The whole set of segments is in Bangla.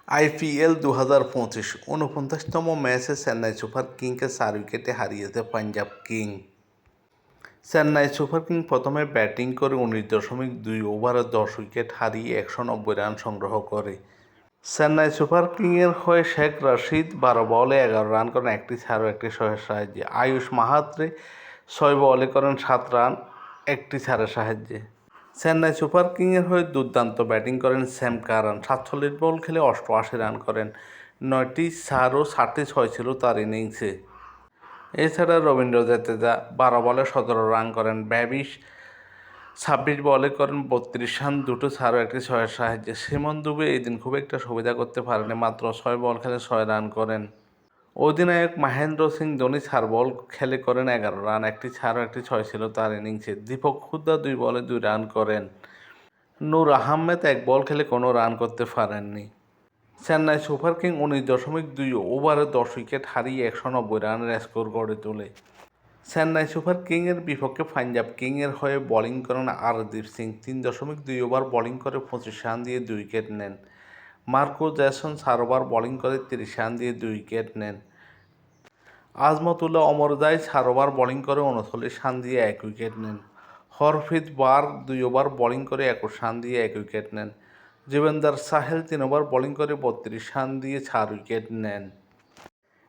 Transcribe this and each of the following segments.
আইপিএল 2025 49তম ম্যাচে চেন্নাই সুপার কিংসকে 4 উইকেটে হারিয়েছে Punjab king. Chennai super king প্রথমে ব্যাটিং করে 19.2 ওভারে 10 উইকেট হারিয়ে 190 রান সংগ্রহ করে। চেন্নাই সুপার কিংয়ের হয়ে শেখ রশিদ 12 বলে 11 রান করেন একটি ছাড় ও একটি ছয়ের সাহায্যে। আয়ুষ মাহাত্রে 6 বলে করেন 7 রান একটি ছাড়ের সাহায্যে। চেন্নাই সুপার কিংয়ের হয়ে দুর্দান্ত ব্যাটিং করেন স্যাম কারান। 47 বল খেলে 88 রান করেন, 9টি চার ও 7টি ছয় ছিল তার ইনিংসে। এছাড়া রবীন্দ্র জাদেজা 12 বলে 17 রান করেন। ব্যাবিশ 26 বলে করেন 32 রান, 2টো ছাড় ও একটি ছয়ের সাহায্যে। সিমন দুবে এই দিন খুব একটা সুবিধা করতে পারেনি, মাত্র 6 বল খেলে 6 রান করেন। অধিনায়ক মহেন্দ্র সিং ধোনি 4 বল খেলে করেন 11 রান, একটি ছাড় ও একটি ছয় ছিল তার ইনিংসে। দীপক হুডা 2 বলে 2 রান করেন। নূর আহমেদ 1 বল খেলে কোনো রান করতে পারেননি। চেন্নাই সুপার কিং 19.2 ওভারে 10 উইকেট হারিয়ে 190 রানের স্কোর গড়ে তোলে। চেন্নাই সুপার কিংয়ের বিপক্ষে পাঞ্জাব কিংয়ের হয়ে বোলিং করেন আরদীপ সিং। 3.2 ওভার বোলিং করে 25 রান দিয়ে 2 উইকেট নেন। মার্কো জ্যাসন 4 ওভার বোলিং করে 30 রান দিয়ে 2 উইকেট নেন। আজমতুল্লাহ অমরজাই 4 ওভার বোলিং করে 39 রান দিয়ে 1 উইকেট নেন। হরপ্রীত বার 2 ওভার বোলিং করে 21 রান দিয়ে 1 উইকেট নেন। যুজবেন্দ্র চাহাল 3 ওভার বোলিং করে 32 রান দিয়ে 4 উইকেট নেন।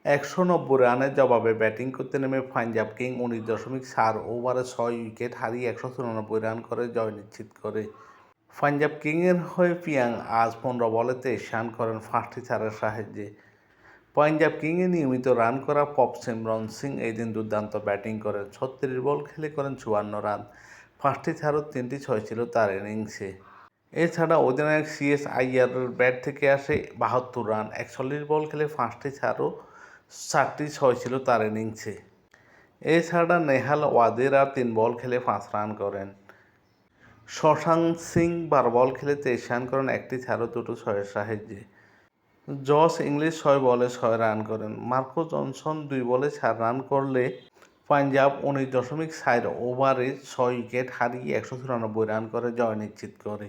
190 রানের জবাবে ব্যাটিং করতে নেমে পাঞ্জাব কিং 19.4 ওভারে 6 উইকেট হারিয়ে 194 রান করে জয় নিশ্চিত করে। পাঞ্জাব কিংয়ের হয়ে পিয়াং আজ 15 বলে 23 রান করেন 5টি চারের সাহায্যে। পাঞ্জাব কিংয়ে নিয়মিত রান করা প্রভসিমরন সিং এই দিন দুর্দান্ত ব্যাটিং করেন। 36 বল খেলে করেন 54 রান, 5টি ছাড় ও 3টি ছয় ছিল তার ইনিংসে। এছাড়া অধিনায়ক সিএস আইয়ারের ব্যাট থেকে আসে 72 রান, 41 বল খেলে 5টি ছাড় ও 4টি ছয় ছিল তার ইনিংসে। এছাড়া নেহাল ওয়াদেরা 3 বল খেলে 5 রান করেন। শশাঙ্ক সিং 12 বল খেলে 23 রান করেন, একটি ছাড় ও 2টো ছয়ের সাহায্যে। জস ইংলিশ 6 বলে 6 রান করেন। মার্কো জনসন 2 বলে 4 রান করলে পাঞ্জাব 19.4 ওভারে 6 উইকেট হারিয়ে 194 রান করে জয় নিশ্চিত করে।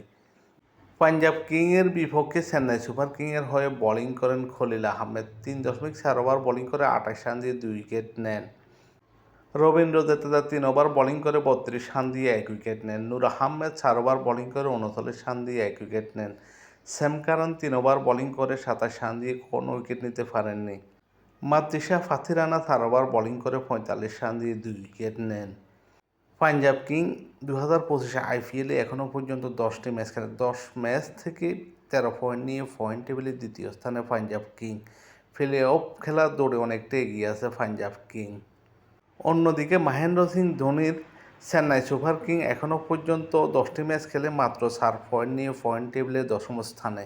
পাঞ্জাব কিংয়ের বিপক্ষে চেন্নাই সুপার কিংয়ের হয়ে বোলিং করেন খলিল আহমেদ। 3.4 ওভার বোলিং করে 28 রান দিয়ে 2 উইকেট নেন। রবীন্দ্র জাদেজা 3 ওভার বোলিং করে 32 রান দিয়ে 1 উইকেট নেন। নূর আহমেদ 4 ওভার বোলিং করে 39 রান দিয়ে 1 উইকেট নেন। স্যাম কারান 3 ওভার বোলিং করে 27 রান দিয়ে কোনো উইকেট নিতে পারেননি। মাতৃষা ফাথিরানা 4 ওভার বোলিং করে 45 রান দিয়ে 2 উইকেট নেন। পাঞ্জাব কিং 2025 আইপিএলে এখনও পর্যন্ত 10টি ম্যাচ খেলে 10 ম্যাচ থেকে 13 পয়েন্ট নিয়ে পয়েন্ট টেবিলের দ্বিতীয় স্থানে পাঞ্জাব কিং। প্লে অফ খেলার দৌড়ে অনেকটা এগিয়ে আছে পাঞ্জাব কিং। অন্যদিকে মহেন্দ্র সিং ধোনির চেন্নাই সুপার কিং এখনও পর্যন্ত 10টি ম্যাচ খেলে মাত্র 4 পয়েন্ট নিয়ে পয়েন্ট টেবিলের 10ম স্থানে।